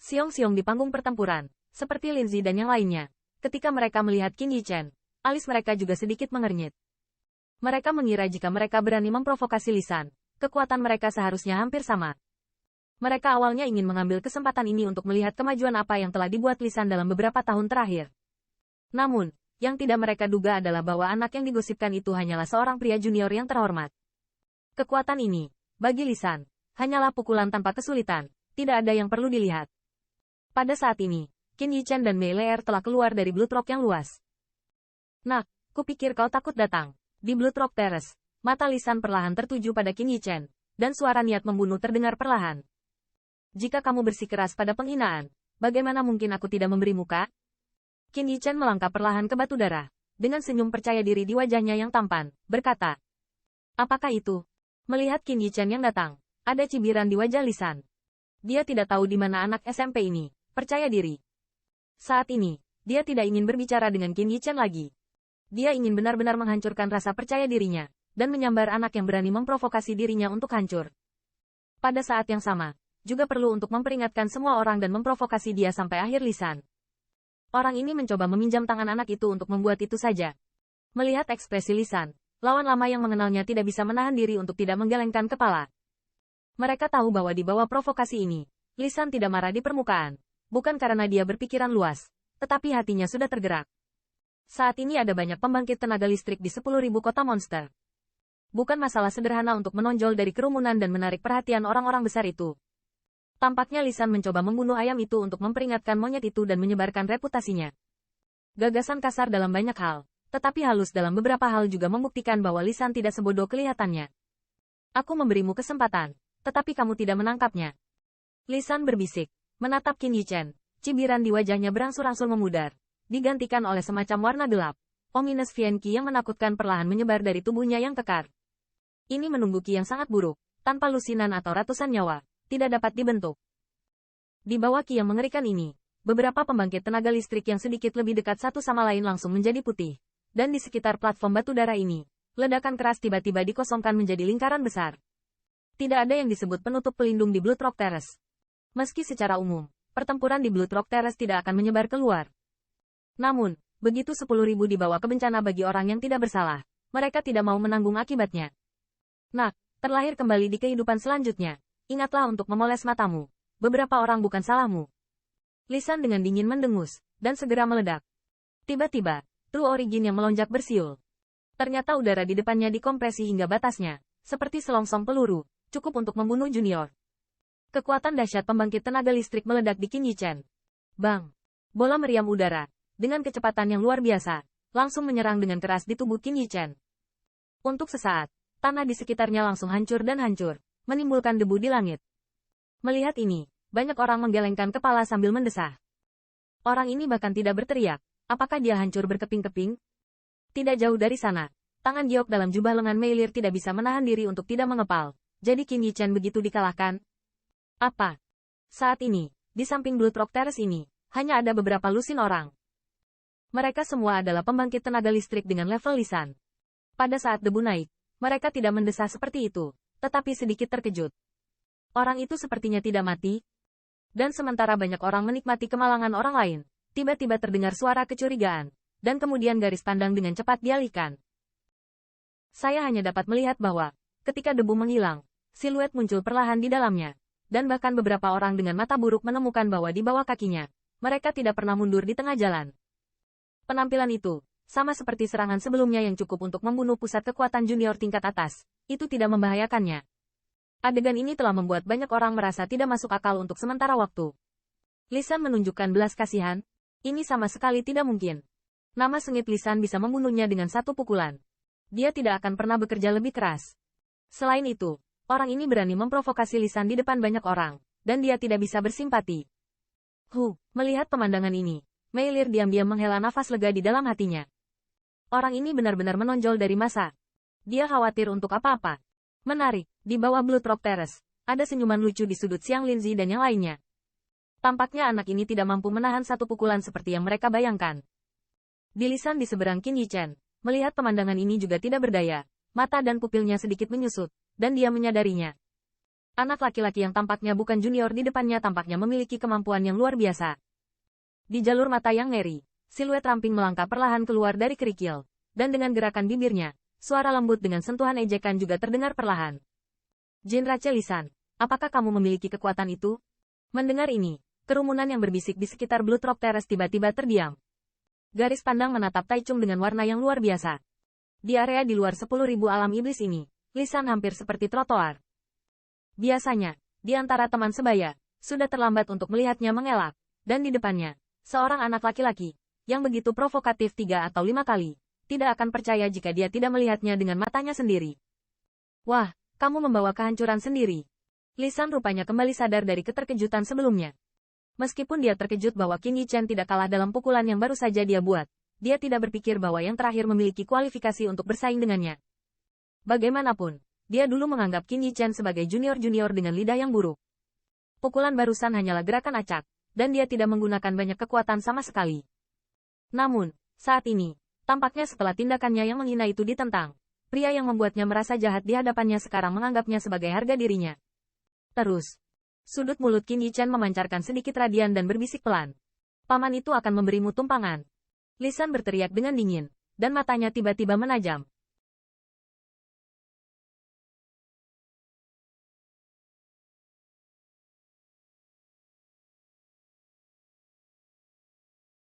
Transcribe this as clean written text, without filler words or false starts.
Siong-siong di panggung pertempuran, seperti Linzi dan yang lainnya. Ketika mereka melihat Qin Yichen, alis mereka juga sedikit mengernyit. Mereka mengira jika mereka berani memprovokasi Lisan, kekuatan mereka seharusnya hampir sama. Mereka awalnya ingin mengambil kesempatan ini untuk melihat kemajuan apa yang telah dibuat Lisan dalam beberapa tahun terakhir. Namun, yang tidak mereka duga adalah bahwa anak yang digosipkan itu hanyalah seorang pria junior yang terhormat. Kekuatan ini, bagi Lisan, hanyalah pukulan tanpa kesulitan, tidak ada yang perlu dilihat. Pada saat ini, Qin Yichen dan Mei Leer telah keluar dari Blood Rock yang luas. Nak, kupikir kau takut datang. Di Blood Rock Terrace, mata Lisan perlahan tertuju pada Qin Yichen, dan suara niat membunuh terdengar perlahan. Jika kamu bersikeras pada penghinaan, bagaimana mungkin aku tidak memberi muka? Qin Yichen melangkah perlahan ke batu darah, dengan senyum percaya diri di wajahnya yang tampan, berkata. Apakah itu? Melihat Qin Yichen yang datang, ada cibiran di wajah Lisan. Dia tidak tahu di mana anak SMP ini, percaya diri. Saat ini, dia tidak ingin berbicara dengan Qin Yichen lagi. Dia ingin benar-benar menghancurkan rasa percaya dirinya, dan menyambar anak yang berani memprovokasi dirinya untuk hancur. Pada saat yang sama, juga perlu untuk memperingatkan semua orang dan memprovokasi dia sampai akhir lisan. Orang ini mencoba meminjam tangan anak itu untuk membuat itu saja. Melihat ekspresi Lisan, lawan lama yang mengenalnya tidak bisa menahan diri untuk tidak menggelengkan kepala. Mereka tahu bahwa di bawah provokasi ini, Lisan tidak marah di permukaan, bukan karena dia berpikiran luas, tetapi hatinya sudah tergerak. Saat ini ada banyak pembangkit tenaga listrik di 10.000 kota monster. Bukan masalah sederhana untuk menonjol dari kerumunan dan menarik perhatian orang-orang besar itu. Tampaknya Lisan mencoba membunuh ayam itu untuk memperingatkan monyet itu dan menyebarkan reputasinya. Gagasan kasar dalam banyak hal, tetapi halus dalam beberapa hal juga membuktikan bahwa Lisan tidak sebodoh kelihatannya. Aku memberimu kesempatan, tetapi kamu tidak menangkapnya. Lisan berbisik, menatap Qin Yichen, cibiran di wajahnya berangsur-angsur memudar, digantikan oleh semacam warna gelap. Ominous Fienki yang menakutkan perlahan menyebar dari tubuhnya yang kekar. Ini menunggu Qi yang sangat buruk, tanpa lusinan atau ratusan nyawa, tidak dapat dibentuk. Di bawah Qi yang mengerikan ini, beberapa pembangkit tenaga listrik yang sedikit lebih dekat satu sama lain langsung menjadi putih. Dan di sekitar platform batu darah ini, ledakan keras tiba-tiba dikosongkan menjadi lingkaran besar. Tidak ada yang disebut penutup pelindung di Blood Rock Terrace. Meski secara umum, pertempuran di Blood Rock Terrace tidak akan menyebar keluar. Namun, begitu 10.000 dibawa ke bencana bagi orang yang tidak bersalah, mereka tidak mau menanggung akibatnya. Nak, terlahir kembali di kehidupan selanjutnya. Ingatlah untuk memoles matamu. Beberapa orang bukan salahmu. Lisan dengan dingin mendengus, dan segera meledak. Tiba-tiba, True Origin yang melonjak bersiul. Ternyata udara di depannya dikompresi hingga batasnya, seperti selongsong peluru, cukup untuk membunuh junior. Kekuatan dahsyat pembangkit tenaga listrik meledak di Qin Yichen. Bang! Bola meriam udara, dengan kecepatan yang luar biasa, langsung menyerang dengan keras di tubuh Qin Yichen. Untuk sesaat, tanah di sekitarnya langsung hancur dan hancur, menimbulkan debu di langit. Melihat ini, banyak orang menggelengkan kepala sambil mendesah. Orang ini bahkan tidak berteriak, apakah dia hancur berkeping-keping? Tidak jauh dari sana, tangan giok dalam jubah lengan Mei Leer tidak bisa menahan diri untuk tidak mengepal. Jadi Qin Yichen begitu dikalahkan? Apa? Saat ini, di samping Blood Rock Terrace ini, hanya ada beberapa lusin orang. Mereka semua adalah pembangkit tenaga listrik dengan level Lisan. Pada saat debu naik, mereka tidak mendesah seperti itu, tetapi sedikit terkejut. Orang itu sepertinya tidak mati. Dan sementara banyak orang menikmati kemalangan orang lain, tiba-tiba terdengar suara kecurigaan, dan kemudian garis pandang dengan cepat dialihkan. Saya hanya dapat melihat bahwa, ketika debu menghilang, siluet muncul perlahan di dalamnya, dan bahkan beberapa orang dengan mata buruk menemukan bahwa di bawah kakinya, mereka tidak pernah mundur di tengah jalan. Penampilan itu, sama seperti serangan sebelumnya yang cukup untuk membunuh pusat kekuatan junior tingkat atas, itu tidak membahayakannya. Adegan ini telah membuat banyak orang merasa tidak masuk akal untuk sementara waktu. Lisan menunjukkan belas kasihan. Ini sama sekali tidak mungkin. Nama sengit Lisan bisa membunuhnya dengan satu pukulan. Dia tidak akan pernah bekerja lebih keras. Selain itu, orang ini berani memprovokasi Lisan di depan banyak orang, dan dia tidak bisa bersimpati. Melihat pemandangan ini, Mei Leer diam-diam menghela nafas lega di dalam hatinya. Orang ini benar-benar menonjol dari masa. Dia khawatir untuk apa-apa. Menarik, di bawah Blood Rock Terrace, ada senyuman lucu di sudut Xiang Linzi dan yang lainnya. Tampaknya anak ini tidak mampu menahan satu pukulan seperti yang mereka bayangkan. Di Lisan di seberang Qin Yichen, melihat pemandangan ini juga tidak berdaya, mata dan pupilnya sedikit menyusut, dan dia menyadarinya. Anak laki-laki yang tampaknya bukan junior di depannya tampaknya memiliki kemampuan yang luar biasa. Di jalur mata yang ngeri, siluet ramping melangkah perlahan keluar dari kerikil, dan dengan gerakan bibirnya, suara lembut dengan sentuhan ejekan juga terdengar perlahan. Jenderal Lisan, apakah kamu memiliki kekuatan itu? Mendengar ini, kerumunan yang berbisik di sekitar Blood Rock Terrace tiba-tiba terdiam. Garis pandang menatap Taichung dengan warna yang luar biasa. Di area di luar 10.000 alam iblis ini, Lisan hampir seperti trotoar. Biasanya, di antara teman sebaya, sudah terlambat untuk melihatnya mengelak, dan di depannya, seorang anak laki-laki, yang begitu provokatif 3 atau 5 kali, tidak akan percaya jika dia tidak melihatnya dengan matanya sendiri. Wah, kamu membawa kehancuran sendiri. Lisan rupanya kembali sadar dari keterkejutan sebelumnya. Meskipun dia terkejut bahwa Qin Yichen tidak kalah dalam pukulan yang baru saja dia buat, dia tidak berpikir bahwa yang terakhir memiliki kualifikasi untuk bersaing dengannya. Bagaimanapun, dia dulu menganggap Qin Yichen sebagai junior-junior dengan lidah yang buruk. Pukulan barusan hanyalah gerakan acak, dan dia tidak menggunakan banyak kekuatan sama sekali. Namun, saat ini, tampaknya setelah tindakannya yang menghina itu ditentang, pria yang membuatnya merasa jahat di hadapannya sekarang menganggapnya sebagai harga dirinya. Terus, sudut mulut Qin Yichen memancarkan sedikit radian dan berbisik pelan. Paman itu akan memberimu tumpangan. Lisan berteriak dengan dingin, dan matanya tiba-tiba menajam.